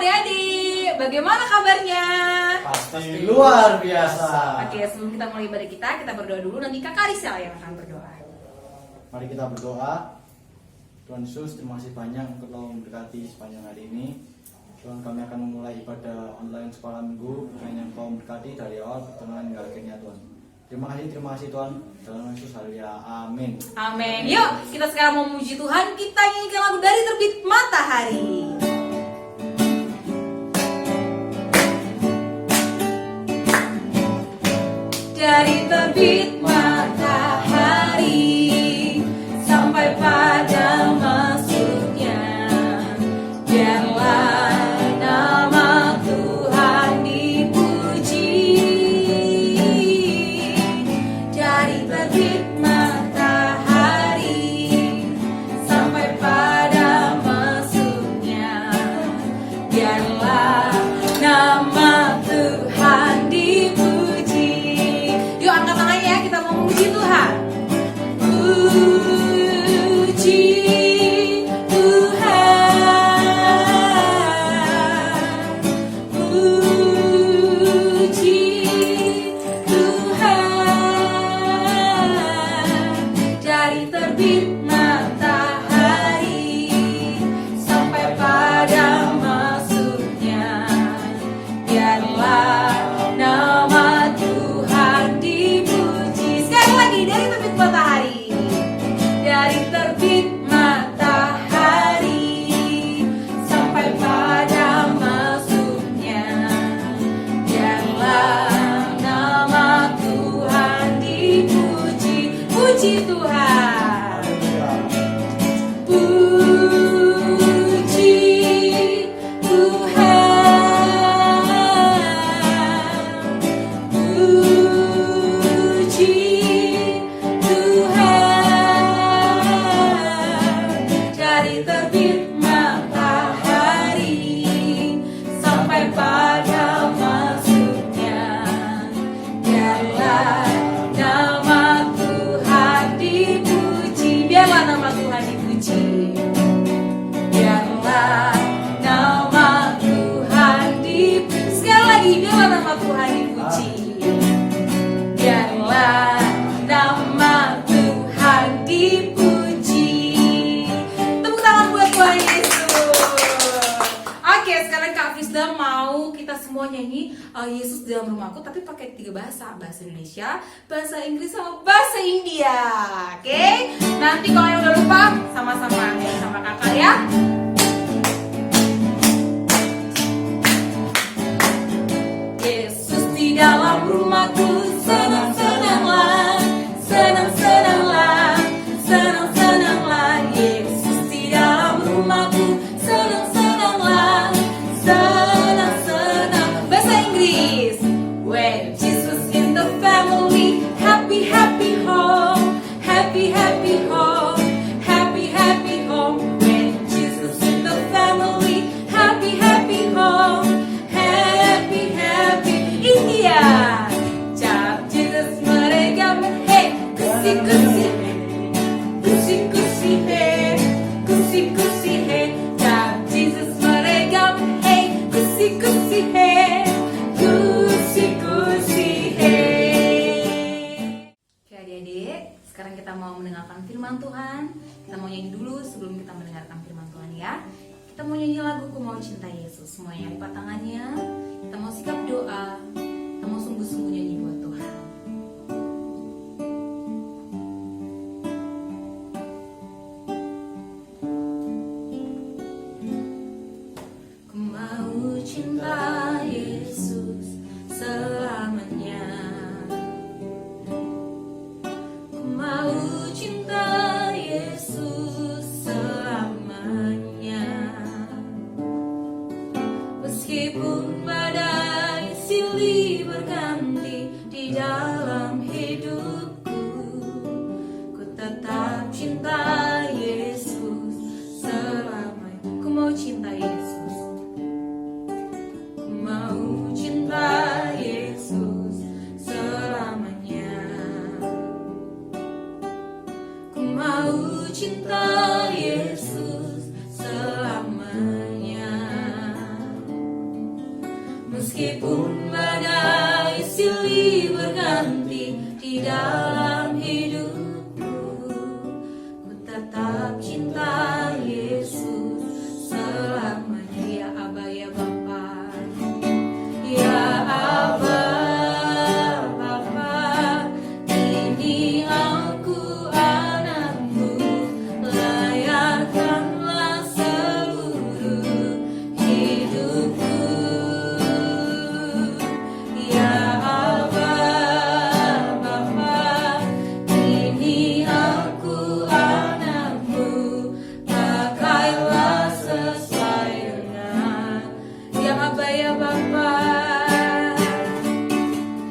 adik-adik, bagaimana kabarnya? Pasti luar biasa. Oke, sebelum kita mulai ibadah kita berdoa dulu. Nanti Kak Karisa yang akan berdoa. Mari kita berdoa. Tuhan Yesus, terima kasih banyak untuk telah memberkati sepanjang hari ini. Tuhan, kami akan memulai ibadah online sekolah minggu. Tuhan yang kau memberkati dari awal pertengahan hingga akhirnya Tuhan. Terima kasih Tuhan. Dalam Yesus, haleluya, amin. Amin. Yuk, kita sekarang mau memuji Tuhan. Kita nyanyikan lagu dari Terbit Matahari. Dari terbit matahari sampai pada masuknya, biarlah nama Tuhan dipuji. Dari terbit matahari sampai pada masuknya, biarlah nama Tuhan dipuji. Yuk angkat tangannya ya, kita mau memuji Tuhan. Puji Tuhan, puji Tuhan. Dari terbit matahari sampai pada masuknya, biarlah nama Tuhan dipuji. Sekali lagi, dari terbit matahari. Dari terbit matahari sampai pada masuknya, biarlah nama Tuhan dipuji. Puji Tuhan, puji Tuhan, puji Tuhan. Dari terbit matahari sampai pada masuknya, biarlah nama Tuhan dipuji. Biarlah nama Tuhan dipuji. Biarlah nama Tuhan dipuji. Sekali lagi, biarlah nama Tuhan dipuji. Biarlah nama Tuhan dipuji. Tepuk tangan buat Tuhan Yesus. Oke, sekarang Kak Fisda mau kita semua nyanyi Yesus dalam rumahku, tapi pakai 3 bahasa. Bahasa Indonesia, bahasa Inggris, sama bahasa India. Oke, nanti kalau yang udah lupa, sama-sama nyanyi sama kakak ya. Yesus di dalam rumahku, senang-senanglah, senang-senanglah, senang-senanglah. Yesus di dalam rumahku, senang-senanglah, senang-senang. Bahasa Inggris. When Jesus in the family, happy happy home, happy happy home, happy happy home. When Jesus in the family, happy happy home, happy happy. India. Cap Jesus mereka, hey, kusi kusi, kusi kusi hey, kusi kusi hey. Cap Jesus mereka, hey, kusi kusi hey, kusi kusi hey. Oke adik-adik, sekarang kita mau mendengarkan firman Tuhan. Kita mau nyanyi dulu sebelum kita mendengarkan firman Tuhan ya. Kita mau nyanyi lagu Ku Mau Cinta Yesus. Semuanya lipat tangannya. Kita mau sikap doa. Kita mau sungguh-sungguh nyanyi buat Tuhan. Ku mau cinta Yesus selamanya. Ku mau cinta Yesus selamanya. Meskipun badai silih berganti di dalam hidupku, ku tetap cinta Yesus selamanya. Ku mau cinta Yesus. Ku mau cinta Yesus selamanya. Ku mau cinta Yesus selamanya. Meskipun badai silih berganti di dalam hidupku, ku tetap cinta Yesus selamanya. Ya Aba, ya Bapa, ya Aba, Bapa, ini aku anakmu, layakkanlah seluruh hidupku. Ya Aba, Bapa, ini aku anakmu, pakailah sesuai dengan. Ya Aba, ya Bapa,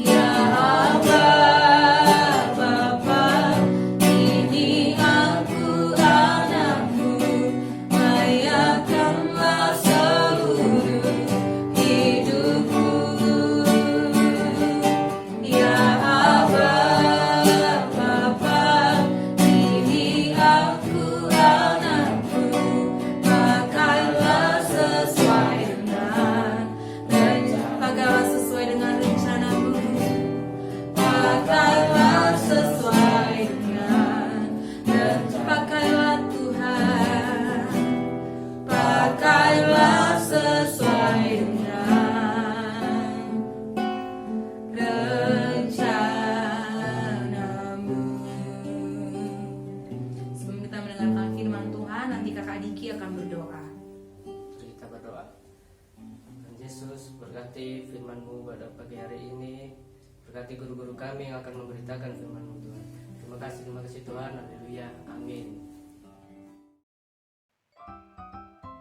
ya Aba, Bapa, ini aku anakmu, layakkanlah seluruh hidupku. Ya Aba, Bapa, ini aku anakmu, pakailah sesuai dengan rencanamu, pakailah sesuai dengan pakailah Tuhan, pakailah sesuai dengan rencanamu. Sebelum kita mendengarkan firman Tuhan, nanti kakak Diki akan berdoa. Kita berdoa. Tuhan Yesus, berkati firman-Mu pada pagi hari ini. Berkati guru-guru kami yang akan memberitakan firman-Mu, Tuhan. Terima kasih Tuhan. Haleluya. Amin.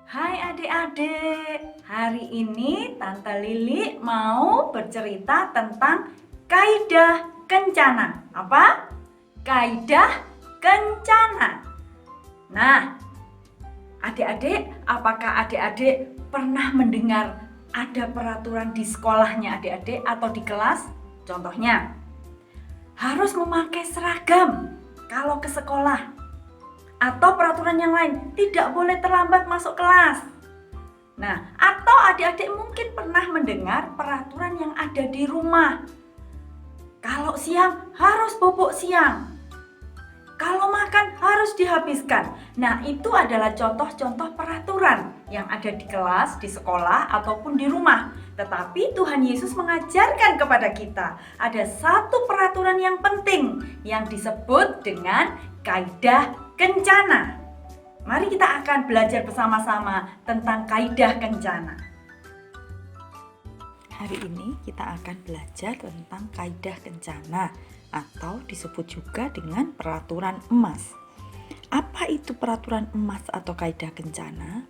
Hai adik-adik, hari ini Tante Lili mau bercerita tentang kaidah kencana. Apa? Kaidah kencana. Nah, adik-adik, apakah adik-adik pernah mendengar ada peraturan di sekolahnya adik-adik atau di kelas? Contohnya, harus memakai seragam kalau ke sekolah. Atau peraturan yang lain, tidak boleh terlambat masuk kelas. Nah, atau adik-adik mungkin pernah mendengar peraturan yang ada di rumah. Kalau siang harus bobok siang. Kalau makan harus dihabiskan. Nah, itu adalah contoh-contoh peraturan yang ada di kelas, di sekolah, ataupun di rumah. Tetapi Tuhan Yesus mengajarkan kepada kita ada satu peraturan yang penting yang disebut dengan kaidah kencana. Mari kita akan belajar bersama-sama tentang kaidah kencana. Hari ini kita akan belajar tentang kaidah kencana atau disebut juga dengan peraturan emas. Apa itu peraturan emas atau kaidah kencana?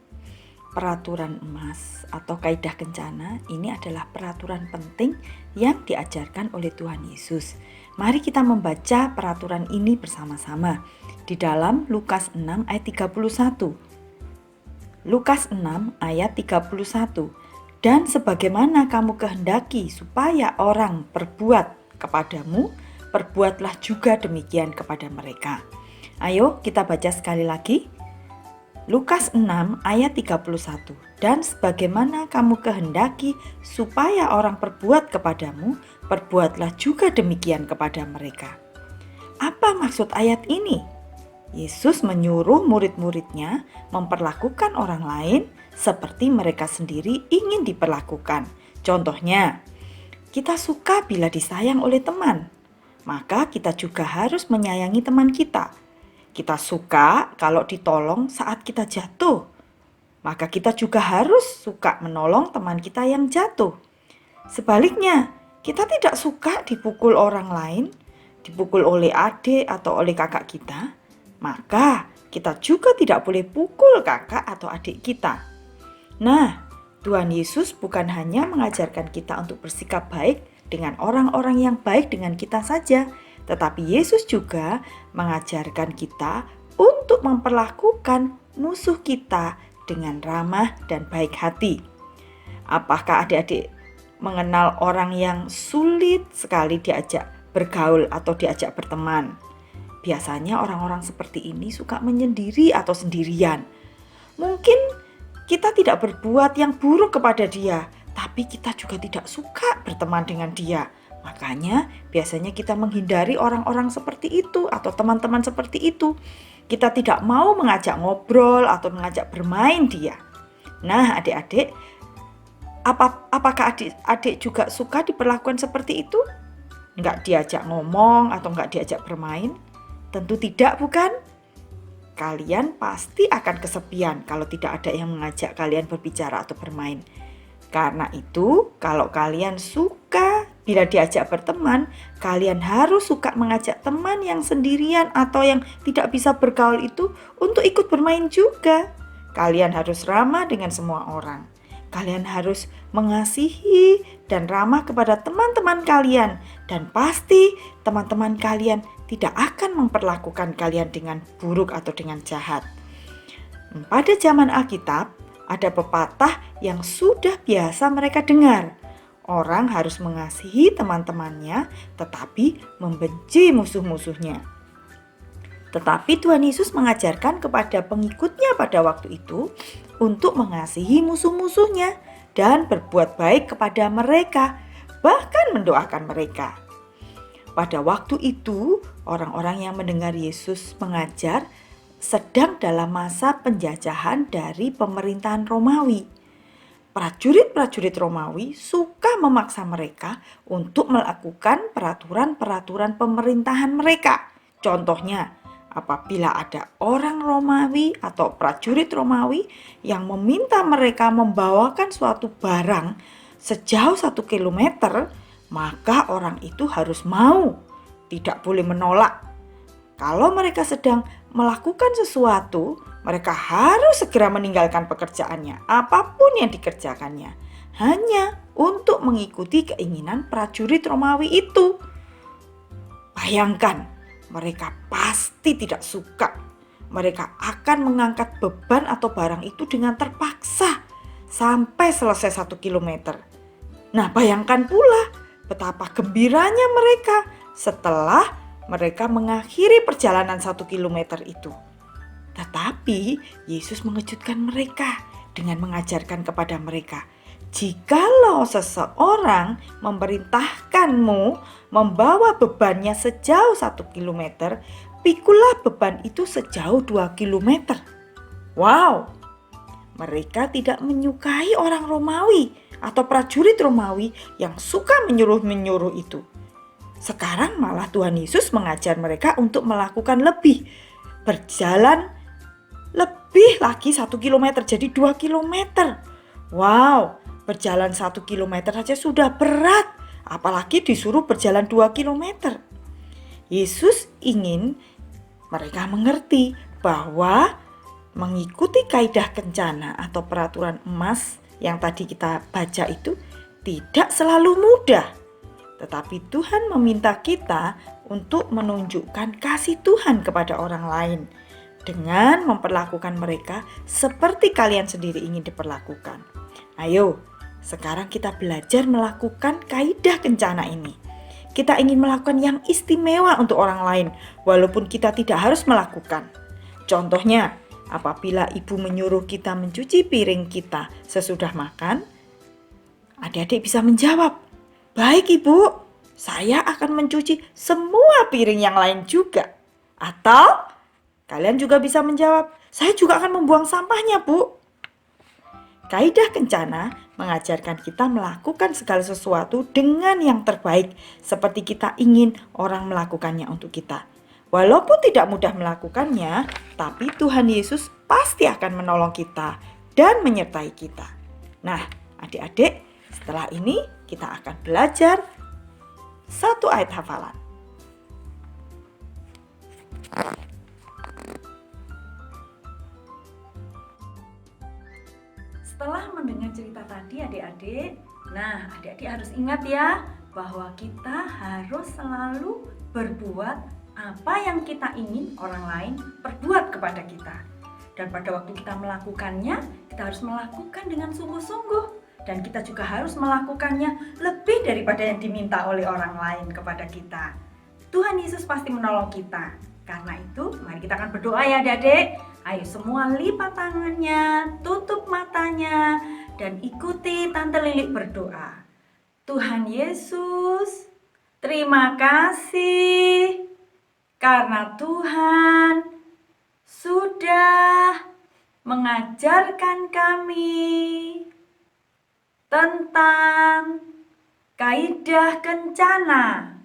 Peraturan emas atau kaidah kencana ini adalah peraturan penting yang diajarkan oleh Tuhan Yesus. Mari kita membaca peraturan ini bersama-sama di dalam Lukas 6 ayat 31. Lukas 6 ayat 31. Dan sebagaimana kamu kehendaki supaya orang perbuat kepadamu, perbuatlah juga demikian kepada mereka. Ayo kita baca sekali lagi. Lukas 6 ayat 31. Dan sebagaimana kamu kehendaki supaya orang perbuat kepadamu, perbuatlah juga demikian kepada mereka. Apa maksud ayat ini? Yesus menyuruh murid-muridnya memperlakukan orang lain seperti mereka sendiri ingin diperlakukan. Contohnya, kita suka bila disayang oleh teman, maka kita juga harus menyayangi teman kita. Kita suka kalau ditolong saat kita jatuh, maka kita juga harus suka menolong teman kita yang jatuh. Sebaliknya, kita tidak suka dipukul orang lain, dipukul oleh adik atau oleh kakak kita, maka kita juga tidak boleh pukul kakak atau adik kita. Nah, Tuhan Yesus bukan hanya mengajarkan kita untuk bersikap baik dengan orang-orang yang baik dengan kita saja, tetapi Yesus juga mengajarkan kita untuk memperlakukan musuh kita dengan ramah dan baik hati. Apakah adik-adik mengenal orang yang sulit sekali diajak bergaul atau diajak berteman? Biasanya orang-orang seperti ini suka menyendiri atau sendirian. Mungkin kita tidak berbuat yang buruk kepada dia, tetapi kita juga tidak suka berteman dengan dia. Makanya biasanya kita menghindari orang-orang seperti itu atau teman-teman seperti itu. Kita tidak mau mengajak ngobrol atau mengajak bermain dia. Nah, adik-adik, apakah adik-adik juga suka diperlakukan seperti itu? Enggak diajak ngomong atau enggak diajak bermain? Tentu tidak, bukan? Kalian pasti akan kesepian kalau tidak ada yang mengajak kalian berbicara atau bermain. Karena itu, kalau kalian suka bila diajak berteman, kalian harus suka mengajak teman yang sendirian atau yang tidak bisa bergaul itu untuk ikut bermain juga. Kalian harus ramah dengan semua orang. Kalian harus mengasihi dan ramah kepada teman-teman kalian. Dan pasti teman-teman kalian tidak akan memperlakukan kalian dengan buruk atau dengan jahat. Pada zaman Alkitab, ada pepatah yang sudah biasa mereka dengar. Orang harus mengasihi teman-temannya, tetapi membenci musuh-musuhnya. Tetapi Tuhan Yesus mengajarkan kepada pengikutnya pada waktu itu untuk mengasihi musuh-musuhnya dan berbuat baik kepada mereka, bahkan mendoakan mereka. Pada waktu itu, orang-orang yang mendengar Yesus mengajar sedang dalam masa penjajahan dari pemerintahan Romawi. Prajurit-prajurit Romawi suka memaksa mereka untuk melakukan peraturan-peraturan pemerintahan mereka. Contohnya, apabila ada orang Romawi atau prajurit Romawi yang meminta mereka membawakan suatu barang sejauh 1 kilometer, maka orang itu harus mau, tidak boleh menolak. Kalau mereka sedang melakukan sesuatu, mereka harus segera meninggalkan pekerjaannya, apapun yang dikerjakannya, hanya untuk mengikuti keinginan prajurit Romawi itu. Bayangkan, mereka pasti tidak suka. Mereka akan mengangkat beban atau barang itu dengan terpaksa sampai selesai 1 kilometer. Nah, bayangkan pula betapa gembiranya mereka setelah mereka mengakhiri perjalanan 1 kilometer itu. Tetapi Yesus mengejutkan mereka dengan mengajarkan kepada mereka, jikalau seseorang memerintahkanmu membawa bebannya sejauh 1 kilometer, pikulah beban itu sejauh 2 kilometer. Wow, mereka tidak menyukai orang Romawi atau prajurit Romawi yang suka menyuruh-menyuruh itu. Sekarang malah Tuhan Yesus mengajar mereka untuk melakukan berjalan lebih lagi 1 kilometer, jadi 2 kilometer. Wow, berjalan 1 kilometer saja sudah berat, apalagi disuruh berjalan 2 kilometer. Yesus ingin mereka mengerti bahwa mengikuti kaidah kencana atau peraturan emas yang tadi kita baca itu tidak selalu mudah. Tetapi Tuhan meminta kita untuk menunjukkan kasih Tuhan kepada orang lain dengan memperlakukan mereka seperti kalian sendiri ingin diperlakukan. Ayo, sekarang kita belajar melakukan kaidah kencana ini. Kita ingin melakukan yang istimewa untuk orang lain, walaupun kita tidak harus melakukan. Contohnya, apabila ibu menyuruh kita mencuci piring kita sesudah makan, adik-adik bisa menjawab, "Baik ibu, saya akan mencuci semua piring yang lain juga." Atau kalian juga bisa menjawab, "Saya juga akan membuang sampahnya, Bu." Kaidah kencana mengajarkan kita melakukan segala sesuatu dengan yang terbaik, seperti kita ingin orang melakukannya untuk kita. Walaupun tidak mudah melakukannya, tapi Tuhan Yesus pasti akan menolong kita dan menyertai kita. Nah, adik-adik, setelah ini kita akan belajar 1 ayat hafalan. Setelah mendengar cerita tadi adik-adik, adik-adik harus ingat ya bahwa kita harus selalu berbuat apa yang kita ingin orang lain perbuat kepada kita. Dan pada waktu kita melakukannya, kita harus melakukan dengan sungguh-sungguh. Dan kita juga harus melakukannya lebih daripada yang diminta oleh orang lain kepada kita. Tuhan Yesus pasti menolong kita. Karena itu, mari kita akan berdoa ya adik-adik. Ayo semua lipat tangannya, tutup matanya, dan ikuti Tante Lilik berdoa. Tuhan Yesus, terima kasih karena Tuhan sudah mengajarkan kami tentang kaidah kencana.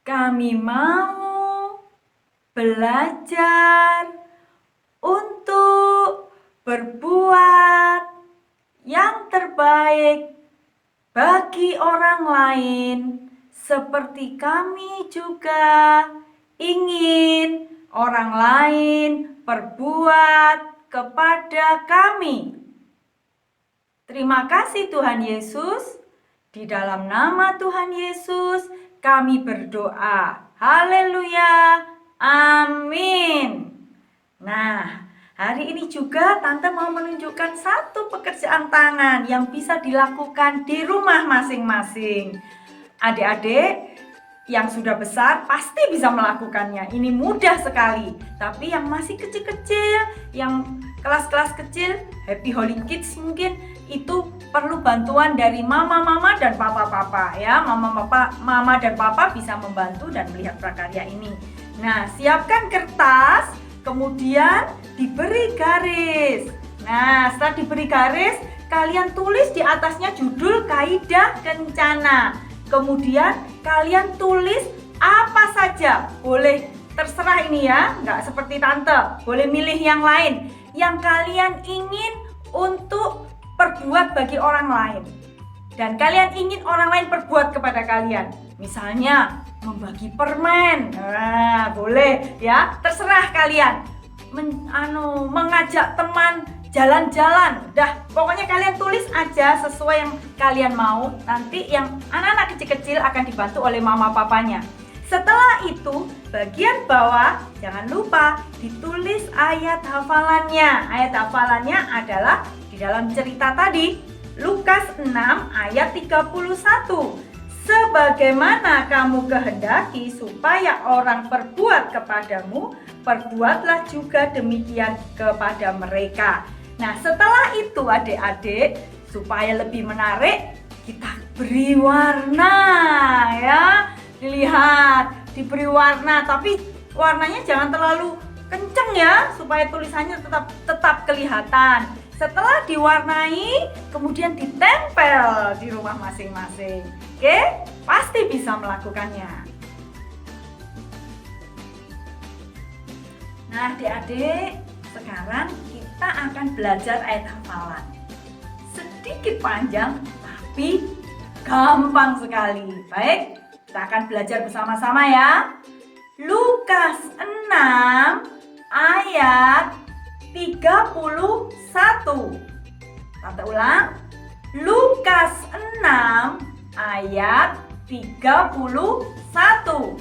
Kami mau belajar untuk berbuat yang terbaik bagi orang lain, seperti kami juga ingin orang lain berbuat kepada kami. Terima kasih Tuhan Yesus. Di dalam nama Tuhan Yesus kami berdoa. Haleluya. Amin. Nah, hari ini juga Tante mau menunjukkan satu pekerjaan tangan yang bisa dilakukan di rumah masing-masing. Adik-adik yang sudah besar pasti bisa melakukannya. Ini mudah sekali. Tapi yang masih kecil-kecil, yang kelas-kelas kecil, Happy Holy Kids mungkin itu perlu bantuan dari mama-mama dan papa-papa ya. Mama dan papa bisa membantu dan melihat prakarya ini. Nah, siapkan kertas, kemudian diberi garis. Nah, setelah diberi garis, kalian tulis di atasnya judul kaidah kencana. Kemudian kalian tulis apa saja. Boleh terserah ini ya, nggak seperti Tante. Boleh milih yang lain yang kalian ingin untuk perbuat bagi orang lain. Dan kalian ingin orang lain perbuat kepada kalian. Misalnya membagi permen. Nah, boleh ya, terserah kalian. Mengajak teman jalan-jalan. Dah, pokoknya kalian tulis aja sesuai yang kalian mau. Nanti yang anak-anak kecil-kecil akan dibantu oleh mama papanya. Setelah itu, bagian bawah jangan lupa ditulis ayat hafalannya. Ayat hafalannya adalah di dalam cerita tadi, Lukas 6 ayat 31. Sebagaimana kamu kehendaki supaya orang perbuat kepadamu, perbuatlah juga demikian kepada mereka. Nah, setelah itu adik-adik, supaya lebih menarik, kita beri warna ya. Dilihat, diberi warna, tapi warnanya jangan terlalu kenceng ya, supaya tulisannya tetap kelihatan. Setelah diwarnai, kemudian ditempel di rumah masing-masing. Oke, pasti bisa melakukannya. Nah, adik-adik, sekarang kita akan belajar ayat hafalan. Sedikit panjang, tapi gampang sekali. Baik, kita akan belajar bersama-sama ya. Lukas 6 ayat 31. Tante ulang. Lukas 6 ayat 31.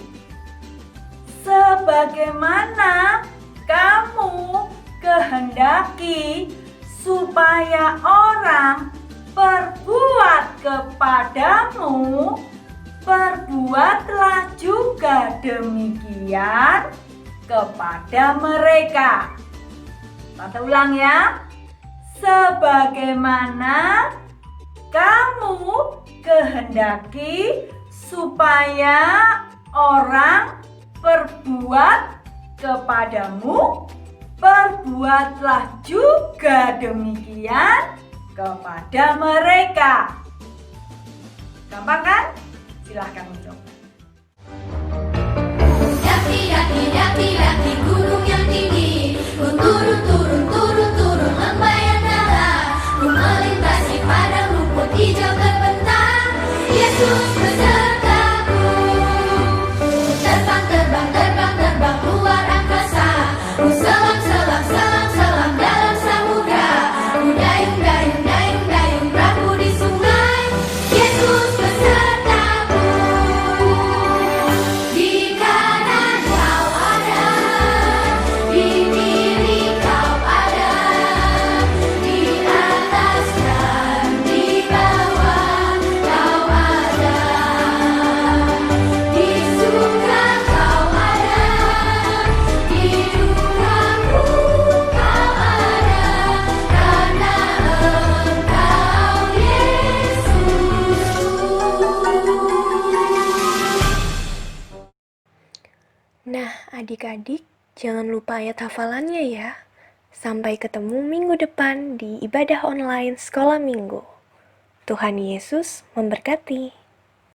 Sebagaimana kamu kehendaki supaya orang berbuat kepadamu, perbuatlah juga demikian kepada mereka. Tante ulang ya. Sebagaimana kamu kehendaki supaya orang berbuat kepadamu, perbuatlah juga demikian kepada mereka. Gampang kan? Silahkan mencoba. Daki gunung yang tinggi, ku turun lembah yang dalam, ku melintasi padang rumput hijau terbentang. Yesus besertaku, terbang luar angkasa, ku selam dalam samudra, ku dayung perahu di sungai. Yesus besertaku, di kanan kau ada, di kiri kau Adik-adik, jangan lupa ayat hafalannya ya. Sampai ketemu minggu depan di ibadah online sekolah minggu. Tuhan Yesus memberkati.